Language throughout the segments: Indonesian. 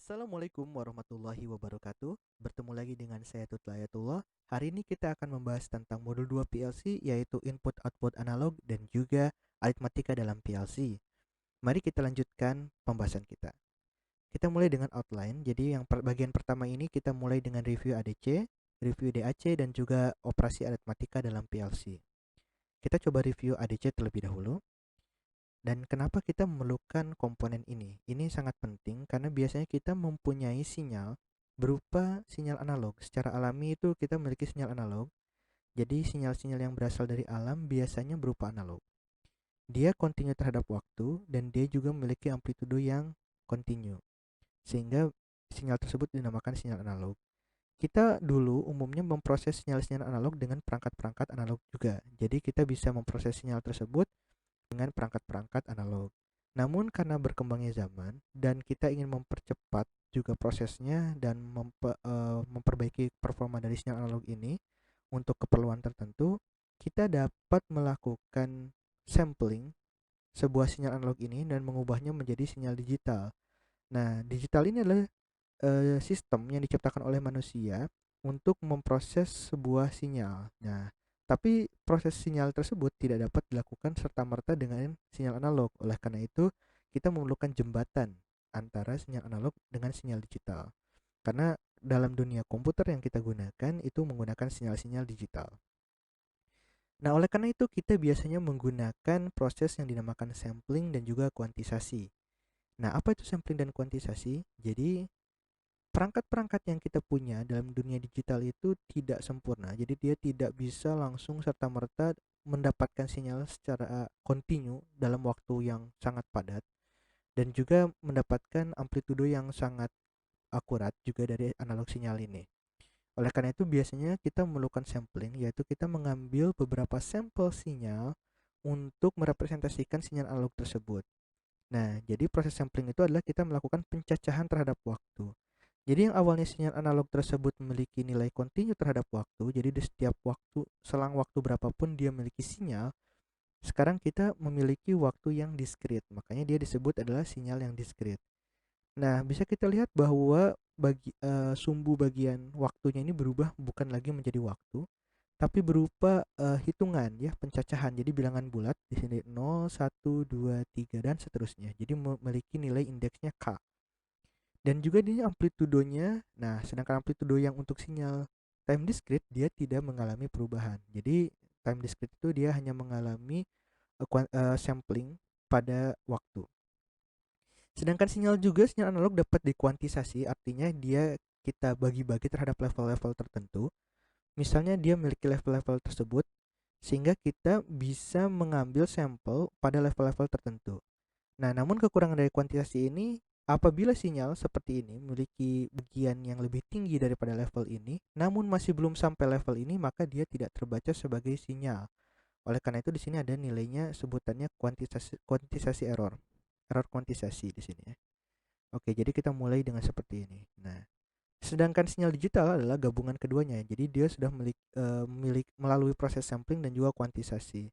Assalamualaikum warahmatullahi wabarakatuh. Bertemu lagi dengan saya Tutlayatullah. Hari ini kita akan membahas tentang modul 2 PLC, yaitu input output analog dan juga aritmatika dalam PLC. Mari kita lanjutkan pembahasan kita. Kita mulai dengan outline. Jadi bagian pertama ini kita mulai dengan review ADC, review DAC dan juga operasi aritmatika dalam PLC. Kita coba review ADC terlebih dahulu. Dan kenapa kita memerlukan komponen ini? Ini sangat penting karena biasanya kita mempunyai sinyal berupa sinyal analog. Secara alami itu kita memiliki sinyal analog. Jadi sinyal-sinyal yang berasal dari alam biasanya berupa analog. Dia kontinu terhadap waktu dan dia juga memiliki amplitudo yang kontinu. Sehingga sinyal tersebut dinamakan sinyal analog. Kita dulu umumnya memproses sinyal-sinyal analog dengan perangkat-perangkat analog juga. Jadi kita bisa memproses sinyal tersebut dengan perangkat-perangkat analog. Namun karena berkembangnya zaman dan kita ingin mempercepat juga prosesnya dan memperbaiki performa dari sinyal analog ini untuk keperluan tertentu, kita dapat melakukan sampling sebuah sinyal analog ini dan mengubahnya menjadi sinyal digital. Nah, digital ini adalah sistem yang diciptakan oleh manusia untuk memproses sebuah sinyal. Nah, tapi proses sinyal tersebut tidak dapat dilakukan serta-merta dengan sinyal analog. Oleh karena itu, kita memerlukan jembatan antara sinyal analog dengan sinyal digital. Karena dalam dunia komputer yang kita gunakan itu menggunakan sinyal-sinyal digital. Nah, oleh karena itu kita biasanya menggunakan proses yang dinamakan sampling dan juga kuantisasi. Nah, apa itu sampling dan kuantisasi? Jadi, perangkat-perangkat yang kita punya dalam dunia digital itu tidak sempurna. Jadi dia tidak bisa langsung serta-merta mendapatkan sinyal secara kontinu dalam waktu yang sangat padat dan juga mendapatkan amplitudo yang sangat akurat juga dari analog sinyal ini. Oleh karena itu biasanya kita memerlukan sampling, yaitu kita mengambil beberapa sampel sinyal untuk merepresentasikan sinyal analog tersebut. Nah, jadi proses sampling itu adalah kita melakukan pencacahan terhadap waktu. Jadi yang awalnya sinyal analog tersebut memiliki nilai kontinu terhadap waktu, jadi di setiap waktu, selang waktu berapapun dia memiliki sinyal, sekarang kita memiliki waktu yang diskrit. Makanya dia disebut adalah sinyal yang diskrit. Nah, bisa kita lihat bahwa sumbu bagian waktunya ini berubah bukan lagi menjadi waktu, tapi berupa hitungan ya, pencacahan. Jadi bilangan bulat di sini 0, 1, 2, 3 dan seterusnya. Jadi memiliki nilai indeksnya K. Dan juga ini amplitudonya, nah sedangkan amplitudo yang untuk sinyal time discrete dia tidak mengalami perubahan. Jadi time discrete itu dia hanya mengalami sampling pada waktu. Sedangkan sinyal analog dapat dikuantisasi, artinya dia kita bagi-bagi terhadap level-level tertentu. Misalnya dia memiliki level-level tersebut sehingga kita bisa mengambil sampel pada level-level tertentu. Nah, namun kekurangan dari kuantitasasi ini, apabila sinyal seperti ini memiliki bagian yang lebih tinggi daripada level ini, namun masih belum sampai level ini, maka dia tidak terbaca sebagai sinyal. Oleh karena itu di sini ada nilainya, sebutannya kuantisasi error. Error kuantisasi di sini ya. Oke, jadi kita mulai dengan seperti ini. Nah, sedangkan sinyal digital adalah gabungan keduanya. Jadi dia sudah melalui proses sampling dan juga kuantisasi.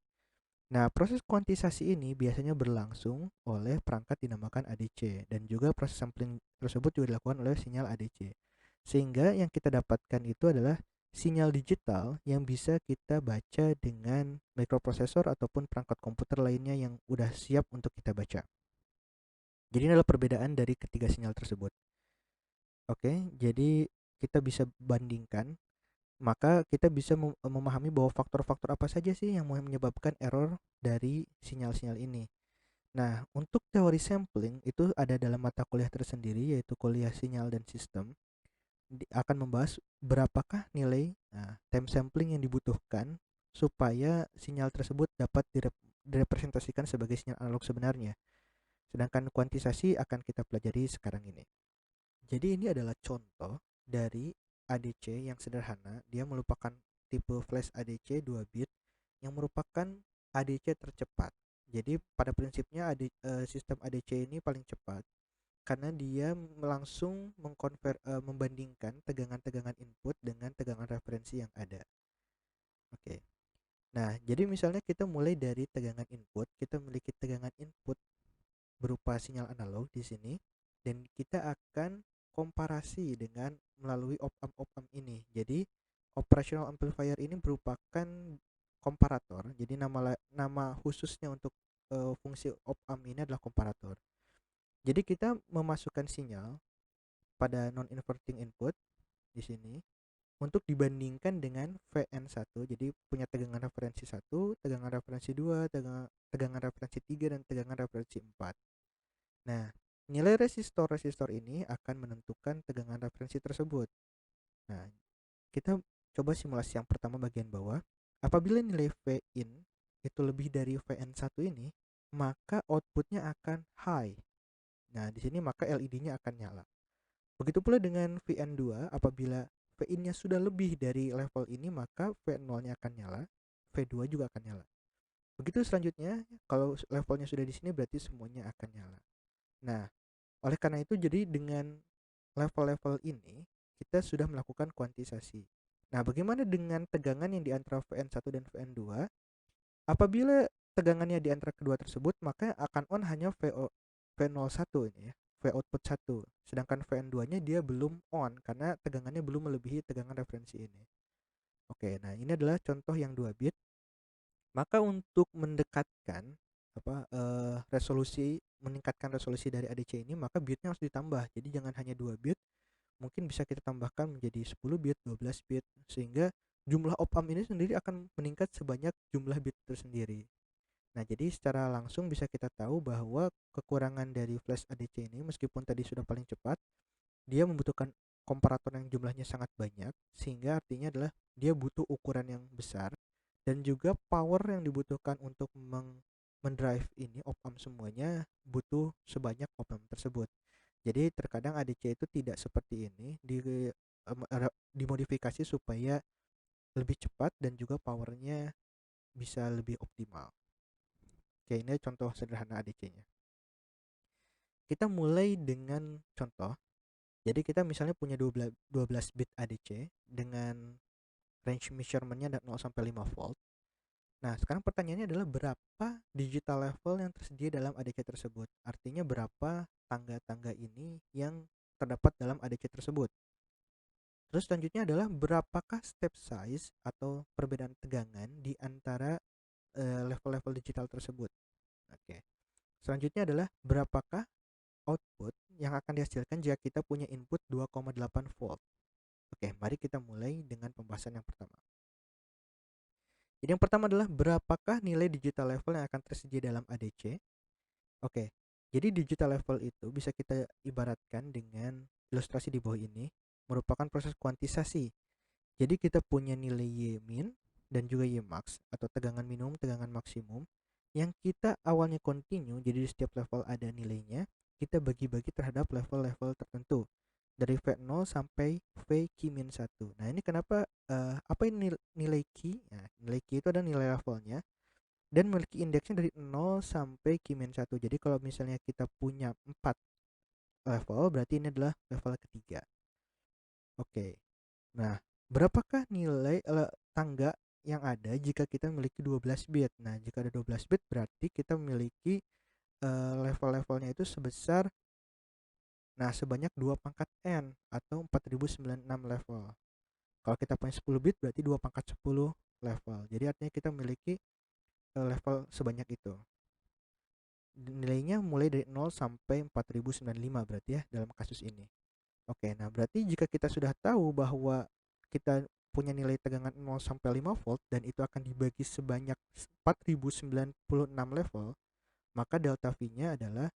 Nah, proses kuantisasi ini biasanya berlangsung oleh perangkat dinamakan ADC dan juga proses sampling tersebut juga dilakukan oleh sinyal ADC. Sehingga yang kita dapatkan itu adalah sinyal digital yang bisa kita baca dengan microprosesor ataupun perangkat komputer lainnya yang udah siap untuk kita baca. Jadi ini adalah perbedaan dari ketiga sinyal tersebut. Oke, jadi kita bisa bandingkan, maka kita bisa memahami bahwa faktor-faktor apa saja sih yang menyebabkan error dari sinyal-sinyal ini. Nah, untuk teori sampling itu ada dalam mata kuliah tersendiri, yaitu kuliah sinyal dan sistem. Akan membahas berapakah nilai time sampling yang dibutuhkan supaya sinyal tersebut dapat direpresentasikan sebagai sinyal analog sebenarnya. Sedangkan kuantisasi akan kita pelajari sekarang ini. Jadi ini adalah contoh dari ADC yang sederhana. Dia merupakan tipe flash ADC 2 bit yang merupakan ADC tercepat. Jadi pada prinsipnya sistem ADC ini paling cepat karena dia langsung membandingkan tegangan-tegangan input dengan tegangan referensi yang ada. Oke. Nah, jadi misalnya kita mulai dari tegangan input, kita memiliki tegangan input berupa sinyal analog di sini dan kita akan komparasi dengan melalui op-amp ini. Jadi operational amplifier ini merupakan komparator. Jadi nama khususnya untuk fungsi op-amp ini adalah komparator. Jadi kita memasukkan sinyal pada non inverting input di sini untuk dibandingkan dengan VN1. Jadi punya tegangan referensi 1, tegangan referensi 2, tegangan referensi 3, dan tegangan referensi 4. Nah, nilai resistor ini akan menentukan tegangan referensi tersebut. Nah, kita coba simulasi yang pertama bagian bawah. Apabila nilai Vin itu lebih dari Vn1 ini, maka outputnya akan high. Nah, di sini maka LED-nya akan nyala. Begitu pula dengan Vn2, apabila Vin-nya sudah lebih dari level ini, maka V0-nya akan nyala, V2 juga akan nyala. Begitu selanjutnya, kalau levelnya sudah di sini berarti semuanya akan nyala. Nah, oleh karena itu jadi dengan level-level ini kita sudah melakukan kuantisasi. Nah, bagaimana dengan tegangan yang di antara Vn1 dan Vn2? Apabila tegangannya di antara kedua tersebut, maka akan on hanya V01 ini ya, V output 1. Sedangkan Vn2-nya dia belum on karena tegangannya belum melebihi tegangan referensi ini. Oke, nah ini adalah contoh yang 2 bit. Maka untuk mendekatkan meningkatkan resolusi dari ADC ini, maka bitnya harus ditambah. Jadi jangan hanya 2 bit, mungkin bisa kita tambahkan menjadi 10 bit, 12 bit, sehingga jumlah op-amp ini sendiri akan meningkat sebanyak jumlah bit tersendiri. Nah, jadi secara langsung bisa kita tahu bahwa kekurangan dari flash ADC ini, meskipun tadi sudah paling cepat, dia membutuhkan komparator yang jumlahnya sangat banyak, sehingga artinya adalah dia butuh ukuran yang besar, dan juga power yang dibutuhkan untuk mendrive ini op-amp semuanya butuh sebanyak op-amp tersebut. Jadi terkadang ADC itu tidak seperti ini, dimodifikasi supaya lebih cepat dan juga powernya bisa lebih optimal. Oke, ini contoh sederhana ADC-nya. Kita mulai dengan contoh. Jadi kita misalnya punya 12 bit ADC dengan range measurement-nya dari 0 sampai 5 volt. Nah, sekarang pertanyaannya adalah berapa digital level yang tersedia dalam ADC tersebut? Artinya berapa tangga-tangga ini yang terdapat dalam ADC tersebut. Terus selanjutnya adalah berapakah step size atau perbedaan tegangan di antara level-level digital tersebut. Oke. Selanjutnya adalah berapakah output yang akan dihasilkan jika kita punya input 2,8 volt. Oke, mari kita mulai dengan pembahasan yang pertama. Jadi yang pertama adalah berapakah nilai digital level yang akan tersedia dalam ADC. Oke, jadi digital level itu bisa kita ibaratkan dengan ilustrasi di bawah ini, merupakan proses kuantisasi. Jadi kita punya nilai Y min dan juga Y max atau tegangan minimum, tegangan maksimum yang kita awalnya continue, jadi di setiap level ada nilainya, kita bagi-bagi terhadap level-level tertentu dari V0 sampai V Q-1. Nah, ini kenapa apa ini nilai Q? Nah, nilai Q itu adalah nilai levelnya dan memiliki indeksnya dari 0 sampai Q-1. Jadi kalau misalnya kita punya 4 level, berarti ini adalah level ketiga. Oke. Nah, berapakah nilai tangga yang ada jika kita memiliki 12 bit? Nah, jika ada 12 bit berarti kita memiliki level-levelnya itu sebesar sebanyak 2 pangkat N atau 4096 level. Kalau kita punya 10 bit berarti 2 pangkat 10 level. Jadi artinya kita memiliki level sebanyak itu. Nilainya mulai dari 0 sampai 4095 berarti ya dalam kasus ini. Oke, nah berarti jika kita sudah tahu bahwa kita punya nilai tegangan 0 sampai 5 volt dan itu akan dibagi sebanyak 4096 level, maka delta V-nya adalah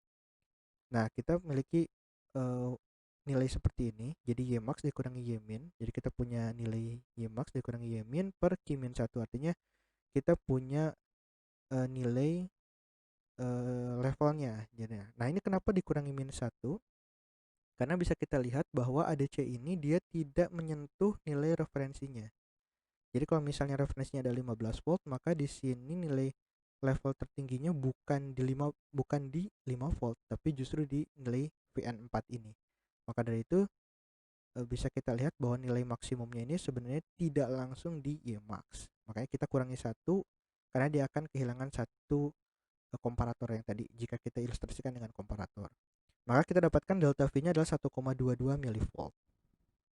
kita memiliki nilai seperti ini. Jadi Y max dikurangi Y min. Jadi kita punya nilai Y max dikurangi Y min per Q min 1. Artinya kita punya nilai levelnya. Nah, ini kenapa dikurangi min 1? Karena bisa kita lihat bahwa ADC ini dia tidak menyentuh nilai referensinya. Jadi kalau misalnya referensinya ada 15 volt, maka di sini nilai level tertingginya bukan di 5 volt, tapi justru di nilai VN4 ini. Maka dari itu bisa kita lihat bahwa nilai maksimumnya ini sebenarnya tidak langsung di Y max. Makanya kita kurangi 1 karena dia akan kehilangan satu komparator yang tadi jika kita ilustrasikan dengan komparator. Maka kita dapatkan delta V-nya adalah 1,22 milivolt.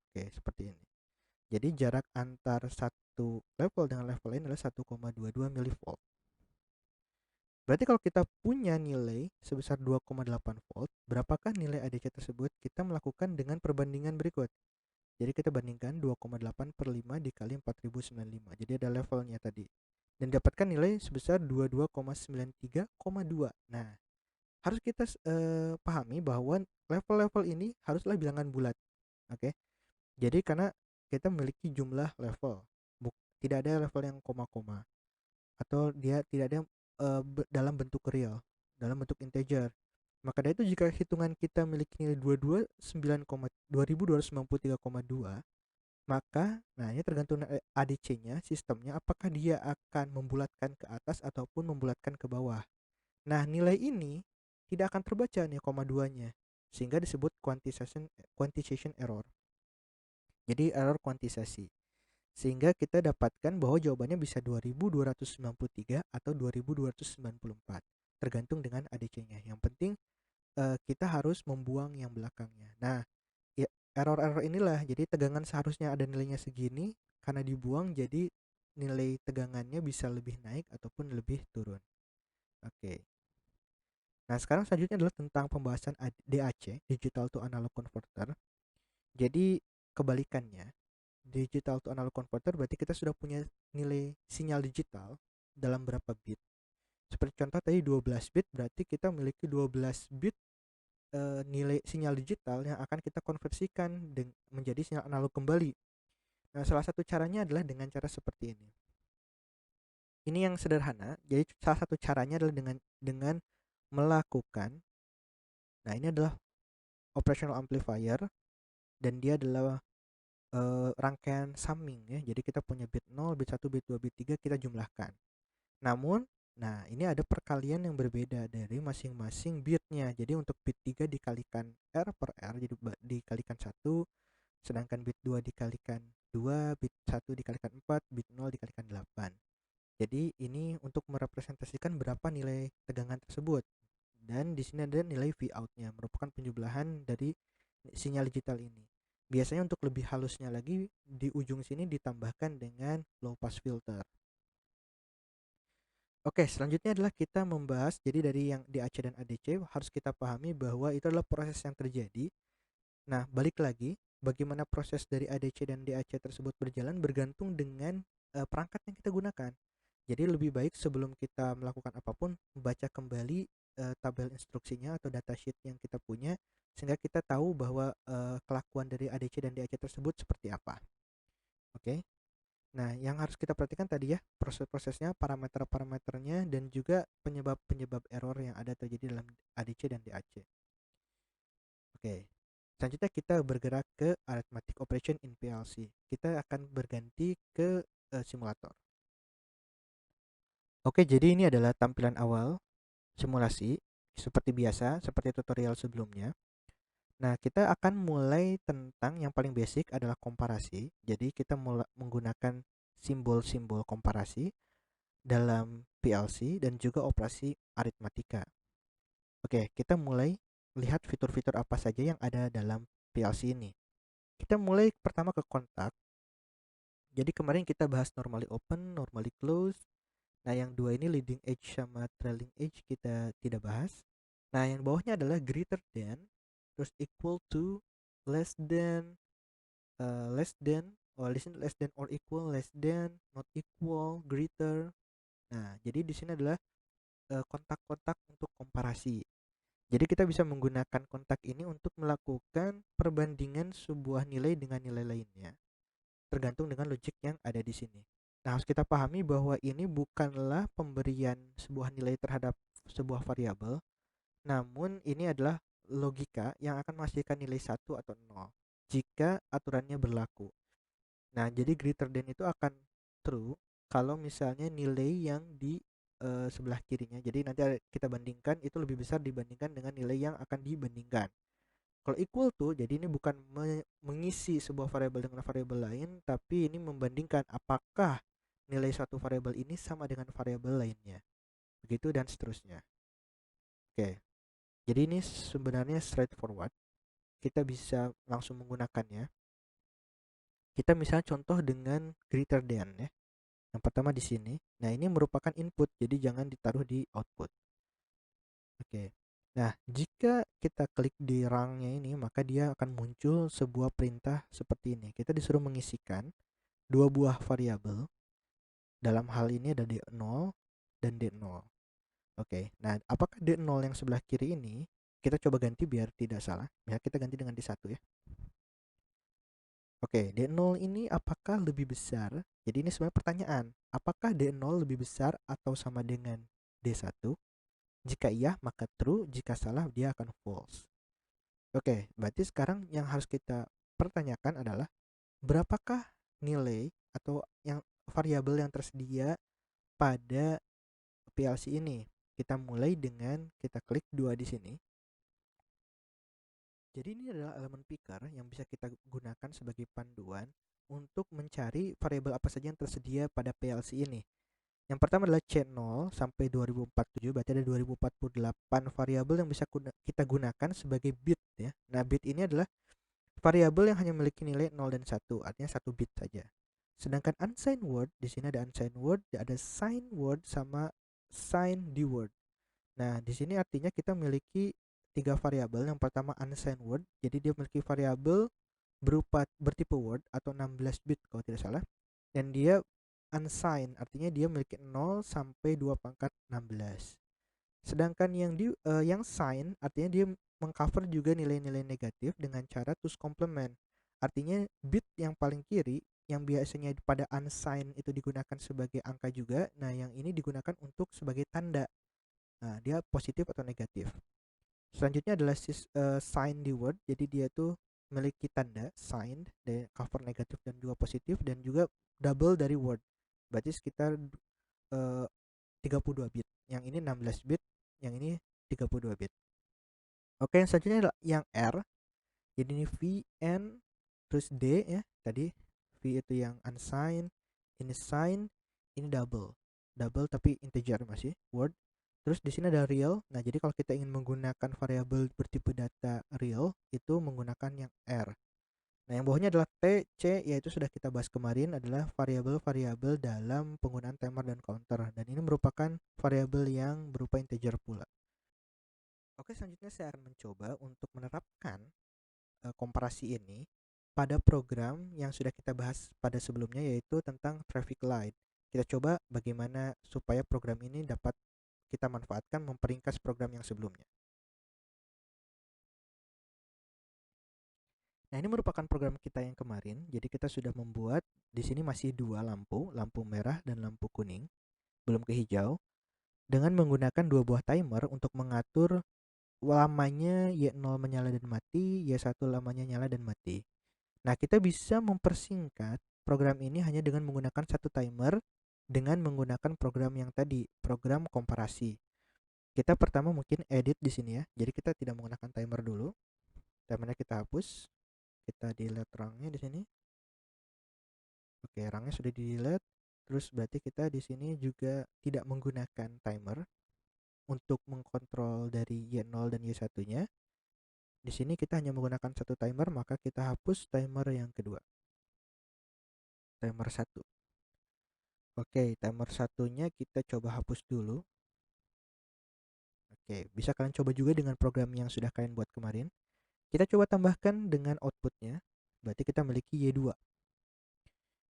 Oke, seperti ini. Jadi jarak antar satu level dengan level lain adalah 1,22 milivolt. Berarti kalau kita punya nilai sebesar 2,8 volt, berapakah nilai ADC tersebut? Kita melakukan dengan perbandingan berikut. Jadi kita bandingkan 2,8 per 5 dikali 4095. Jadi ada levelnya tadi. Dan dapatkan nilai sebesar 22,93,2. Nah, harus kita pahami bahwa level-level ini haruslah bilangan bulat. Oke. Jadi karena kita memiliki jumlah level, tidak ada level yang koma-koma atau dia tidak ada dalam bentuk real, dalam bentuk integer. Maka dari itu jika hitungan kita memiliki nilai 2293,2, maka nah ini tergantung ADC-nya, sistemnya apakah dia akan membulatkan ke atas ataupun membulatkan ke bawah. Nah, nilai ini tidak akan terbaca nih koma 2-nya sehingga disebut quantization error. Jadi error kuantisasi. Sehingga kita dapatkan bahwa jawabannya bisa 2293 atau 2294 tergantung dengan ADC-nya. Yang penting kita harus membuang yang belakangnya. Nah, ya, error-error inilah jadi tegangan seharusnya ada nilainya segini, karena dibuang jadi nilai tegangannya bisa lebih naik ataupun lebih turun. Oke. Nah, sekarang selanjutnya adalah tentang pembahasan DAC, Digital to Analog Converter. Jadi kebalikannya, digital to analog converter berarti kita sudah punya nilai sinyal digital dalam berapa bit. Seperti contoh tadi 12 bit, berarti kita memiliki 12 bit nilai sinyal digital yang akan kita konversikan menjadi sinyal analog kembali. Nah, salah satu caranya adalah dengan cara seperti ini. Ini yang sederhana. Jadi salah satu caranya adalah dengan melakukan, nah ini adalah operational amplifier dan dia adalah rangkaian summing ya. Jadi kita punya bit 0, bit 1, bit 2, bit 3 kita jumlahkan. Namun, nah ini ada perkalian yang berbeda dari masing-masing bitnya. Jadi untuk bit 3 dikalikan R per R jadi dikalikan 1, sedangkan bit 2 dikalikan 2, bit 1 dikalikan 4, bit 0 dikalikan 8. Jadi ini untuk merepresentasikan berapa nilai tegangan tersebut. Dan di sini ada nilai V out-nya, merupakan penjumlahan dari sinyal digital ini. Biasanya untuk lebih halusnya lagi di ujung sini ditambahkan dengan low pass filter. Oke, selanjutnya adalah kita membahas, jadi dari yang DAC dan ADC harus kita pahami bahwa itu adalah proses yang terjadi. Nah, balik lagi, bagaimana proses dari ADC dan DAC tersebut berjalan bergantung dengan perangkat yang kita gunakan. Jadi lebih baik sebelum kita melakukan apapun, baca kembali tabel instruksinya atau datasheet yang kita punya, sehingga kita tahu bahwa kelakuan dari ADC dan DAC tersebut seperti apa. Oke. Nah, yang harus kita perhatikan tadi ya, proses-prosesnya, parameter-parameternya, dan juga penyebab-penyebab error yang ada terjadi dalam ADC dan DAC. Oke. Selanjutnya kita bergerak ke arithmetic operation in PLC. Kita akan berganti ke simulator. Oke, jadi ini adalah tampilan awal simulasi seperti biasa, seperti tutorial sebelumnya. Nah, kita akan mulai tentang yang paling basic adalah komparasi. Jadi kita menggunakan simbol-simbol komparasi dalam PLC dan juga operasi aritmatika. Oke, kita mulai lihat fitur-fitur apa saja yang ada dalam PLC ini. Kita mulai pertama ke kontak. Jadi kemarin kita bahas normally open, normally close. Nah, yang dua ini leading edge sama trailing edge kita tidak bahas. Nah, yang bawahnya adalah greater than, terus equal to, less than, less than or equal, less than, not equal, greater. Nah, jadi di sini adalah kontak-kontak untuk komparasi. Jadi kita bisa menggunakan kontak ini untuk melakukan perbandingan sebuah nilai dengan nilai lainnya, tergantung dengan logic yang ada di sini. Nah, harus kita pahami bahwa ini bukanlah pemberian sebuah nilai terhadap sebuah variabel, namun ini adalah logika yang akan menghasilkan nilai 1 atau 0 jika aturannya berlaku. Nah, jadi greater than itu akan true kalau misalnya nilai yang di sebelah kirinya. Jadi nanti kita bandingkan itu lebih besar dibandingkan dengan nilai yang akan dibandingkan. Kalau equal to, jadi ini bukan mengisi sebuah variabel dengan variabel lain, tapi ini membandingkan apakah nilai suatu variabel ini sama dengan variabel lainnya. Begitu dan seterusnya. Oke. Jadi ini sebenarnya straightforward. Kita bisa langsung menggunakannya. Kita misalnya contoh dengan greater than ya. Yang pertama di sini. Nah, ini merupakan input, jadi jangan ditaruh di output. Oke. Nah, jika kita klik di rangnya ini, maka dia akan muncul sebuah perintah seperti ini. Kita disuruh mengisikan dua buah variabel. Dalam hal ini ada D0 dan D0. Oke. Nah, apakah D0 yang sebelah kiri ini kita coba ganti biar tidak salah. Ya, kita ganti dengan D1 ya. Oke, D0 ini apakah lebih besar? Jadi ini sebenarnya pertanyaan. Apakah D0 lebih besar atau sama dengan D1? Jika iya, maka true. Jika salah, dia akan false. Oke, berarti sekarang yang harus kita pertanyakan adalah berapakah nilai atau yang variabel yang tersedia pada PLC ini. Kita mulai dengan kita klik 2 di sini. Jadi ini adalah elemen picker yang bisa kita gunakan sebagai panduan untuk mencari variabel apa saja yang tersedia pada PLC ini. Yang pertama adalah C0 sampai 2047, berarti ada 2048 variabel yang bisa kita gunakan sebagai bit ya. Nah, bit ini adalah variabel yang hanya memiliki nilai 0 dan 1, artinya 1 bit saja. Sedangkan unsigned word, di sini ada unsigned word, ada signed word sama signed D word. Nah, di sini artinya kita memiliki tiga variabel. Yang pertama unsigned word, jadi dia memiliki variabel berupa bertipe word atau 16 bit kalau tidak salah. Dan dia unsigned, artinya dia memiliki 0 sampai 2 pangkat 16. Sedangkan yang sign artinya dia mengcover juga nilai-nilai negatif dengan cara two's complement. Artinya bit yang paling kiri yang biasanya pada unsigned itu digunakan sebagai angka juga, nah yang ini digunakan untuk sebagai tanda. Nah, dia positif atau negatif. Selanjutnya adalah sign di word, jadi dia tuh memiliki tanda signed, dari cover negatif dan juga positif, dan juga double dari word. Berarti sekitar 32 bit. Yang ini 16 bit, yang ini 32 bit. Oke, yang selanjutnya adalah yang R. Jadi ini V, N, terus D ya. Tadi V itu yang unsigned, ini sign, ini double. Double tapi integer masih, word. Terus di sini ada real. Nah, jadi kalau kita ingin menggunakan variabel bertipe data real, itu menggunakan yang R. Nah, yang bawahnya adalah T, C, yaitu sudah kita bahas kemarin adalah variabel-variabel dalam penggunaan timer dan counter. Dan ini merupakan variabel yang berupa integer pula. Oke, selanjutnya saya akan mencoba untuk menerapkan komparasi ini pada program yang sudah kita bahas pada sebelumnya, yaitu tentang traffic light. Kita coba bagaimana supaya program ini dapat kita manfaatkan memperingkas program yang sebelumnya. Nah, ini merupakan program kita yang kemarin. Jadi kita sudah membuat di sini masih dua lampu, lampu merah dan lampu kuning, belum ke hijau, dengan menggunakan dua buah timer untuk mengatur lamanya Y0 menyala dan mati, Y1 lamanya nyala dan mati. Nah, kita bisa mempersingkat program ini hanya dengan menggunakan satu timer dengan menggunakan program yang tadi, program komparasi. Kita pertama mungkin edit di sini ya. Jadi kita tidak menggunakan timer dulu. Timernya kita hapus. Kita delete rangnya di sini. Oke, rangnya sudah di delete. Terus berarti kita di sini juga tidak menggunakan timer untuk mengkontrol dari Y0 dan Y1-nya. Di sini kita hanya menggunakan satu timer, maka kita hapus timer yang kedua. Timer 1. Oke, timer satunya kita coba hapus dulu. Oke, bisa kalian coba juga dengan program yang sudah kalian buat kemarin. Kita coba tambahkan dengan outputnya. Berarti kita memiliki Y2.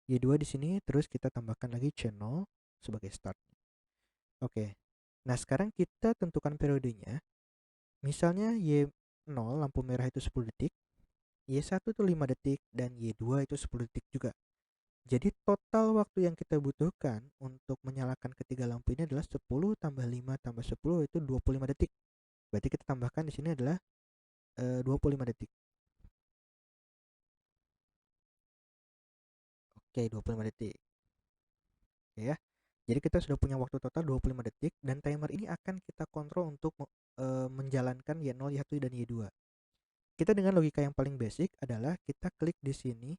Y2 di sini, terus kita tambahkan lagi channel sebagai start. Oke. Nah, sekarang kita tentukan periodenya. Misalnya Y0 lampu merah itu 10 detik, Y1 itu 5 detik, dan Y2 itu 10 detik juga. Jadi total waktu yang kita butuhkan untuk menyalakan ketiga lampu ini adalah 10 tambah 5 tambah 10 itu 25 detik. Berarti kita tambahkan di sini adalah 25 detik. Oke, 25 detik. Oke ya. Jadi kita sudah punya waktu total 25 detik dan timer ini akan kita kontrol untuk menjalankan Y0, Y1 dan Y2. Kita dengan logika yang paling basic adalah kita klik di sini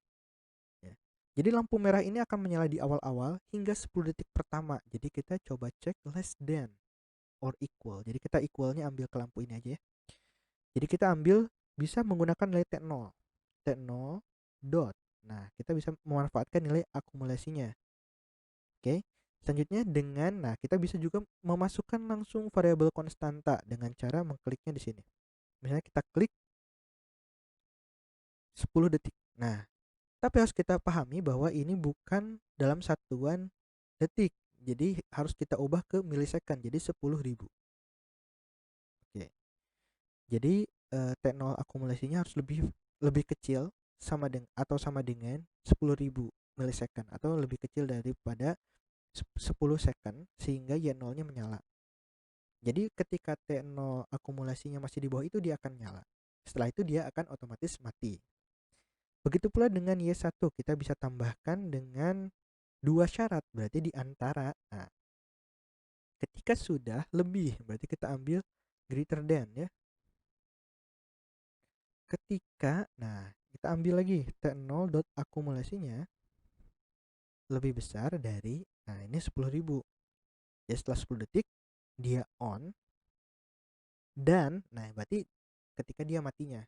ya. Jadi lampu merah ini akan menyala di awal-awal hingga 10 detik pertama. Jadi kita coba cek less than or equal. Jadi kita equalnya ambil ke lampu ini aja ya. Jadi kita ambil bisa menggunakan nilai T0. T0 dot. Nah, kita bisa memanfaatkan nilai akumulasinya. Oke. Selanjutnya nah kita bisa juga memasukkan langsung variabel konstanta dengan cara mengkliknya di sini. Misalnya kita klik 10 detik. Nah, tapi harus kita pahami bahwa ini bukan dalam satuan detik. Jadi harus kita ubah ke milisecond, jadi 10.000. Oke. Jadi T0 akumulasinya harus lebih lebih kecil sama dengan 10.000 milisecond atau lebih kecil daripada 10 second sehingga Y0-nya menyala. Jadi ketika T0 akumulasinya masih di bawah itu dia akan nyala. Setelah itu dia akan otomatis mati. Begitu pula dengan Y1 kita bisa tambahkan dengan dua syarat, berarti di antara. Nah, ketika sudah lebih berarti kita ambil greater than ya. Ketika kita ambil lagi T0 dot akumulasinya lebih besar dari ini 10.000. Ya setelah 10 detik dia on dan berarti ketika dia matinya.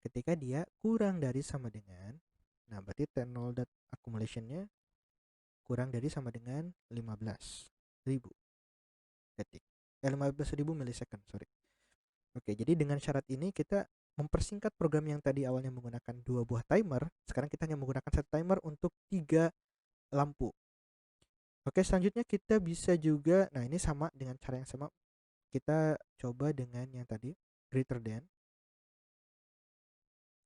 Ketika dia kurang dari sama dengan berarti T0 dot accumulationnya kurang dari sama dengan 15.000 detik. 15.000 milisecond, sorry. Oke, jadi dengan syarat ini kita mempersingkat program yang tadi awalnya menggunakan 2 buah timer, sekarang kita hanya menggunakan 1 timer untuk 3 lampu. Oke, selanjutnya kita bisa juga, ini sama dengan cara yang sama, kita coba dengan yang tadi, greater than.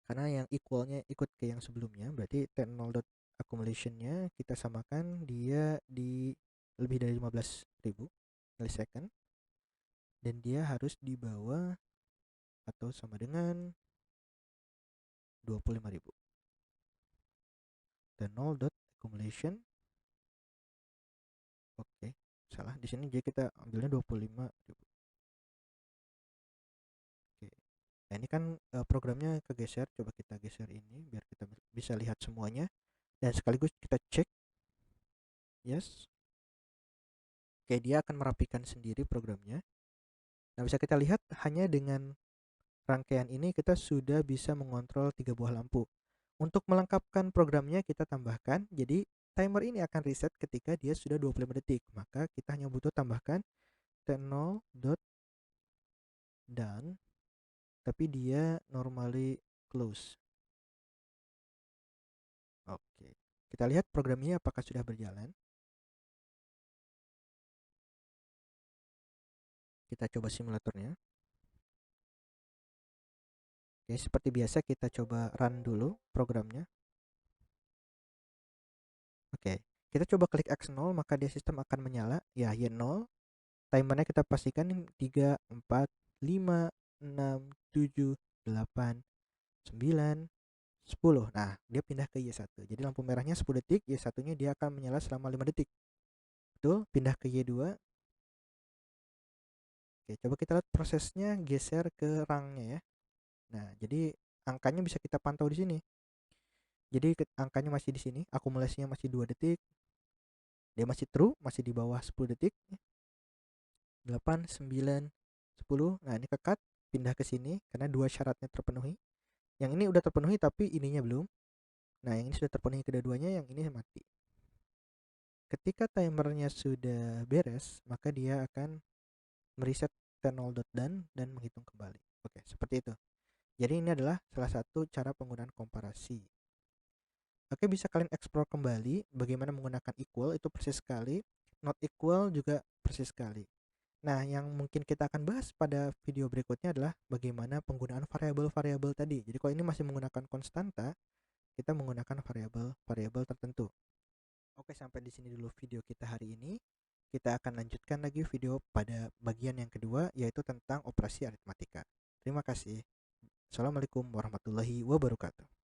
Karena yang equalnya ikut ke yang sebelumnya, berarti T0 dot accumulationnya kita samakan dia di lebih dari 15.000 milisecond. Dan dia harus di bawah atau sama dengan 25.000. T0 dot accumulation. Oke, salah di sini jadi kita ambilnya 25.000. Oke. Nah, ini kan programnya kegeser, coba kita geser ini biar kita bisa lihat semuanya dan sekaligus kita cek. Yes. Oke, dia akan merapikan sendiri programnya. Nah, bisa kita lihat hanya dengan rangkaian ini kita sudah bisa mengontrol 3 buah lampu. Untuk melengkapkan programnya kita tambahkan, jadi timer ini akan reset ketika dia sudah 25 detik. Maka kita hanya butuh tambahkan T0 dot done, tapi dia normally close. Oke, kita lihat programnya apakah sudah berjalan. Kita coba simulatornya. Oke, seperti biasa kita coba run dulu programnya. Oke, kita coba klik X0 maka dia sistem akan menyala. Ya, Y0. Timernya kita pastikan 3, 4, 5, 6, 7, 8, 9, 10. Nah, dia pindah ke Y1. Jadi lampu merahnya 10 detik, Y1-nya dia akan menyala selama 5 detik. Betul, pindah ke Y2. Oke, coba kita lihat prosesnya geser ke rangnya ya. Nah, jadi angkanya bisa kita pantau di sini. Jadi angkanya masih di sini, akumulasinya masih 2 detik. Dia masih true, masih di bawah 10 detik. 8, 9, 10. Nah, ini kekat, pindah ke sini karena dua syaratnya terpenuhi. Yang ini udah terpenuhi tapi ininya belum. Nah, yang ini sudah terpenuhi kedua-duanya, yang ini mati. Ketika timernya sudah beres, maka dia akan mereset T0 dot done dan menghitung kembali. Oke, seperti itu. Jadi ini adalah salah satu cara penggunaan komparasi. Oke, bisa kalian explore kembali bagaimana menggunakan equal, itu persis sekali. Not equal juga persis sekali. Nah, yang mungkin kita akan bahas pada video berikutnya adalah bagaimana penggunaan variabel-variabel tadi. Jadi kalau ini masih menggunakan konstanta, kita menggunakan variabel-variabel tertentu. Oke, sampai di sini dulu video kita hari ini. Kita akan lanjutkan lagi video pada bagian yang kedua, yaitu tentang operasi aritmatika. Terima kasih. Assalamualaikum warahmatullahi wabarakatuh.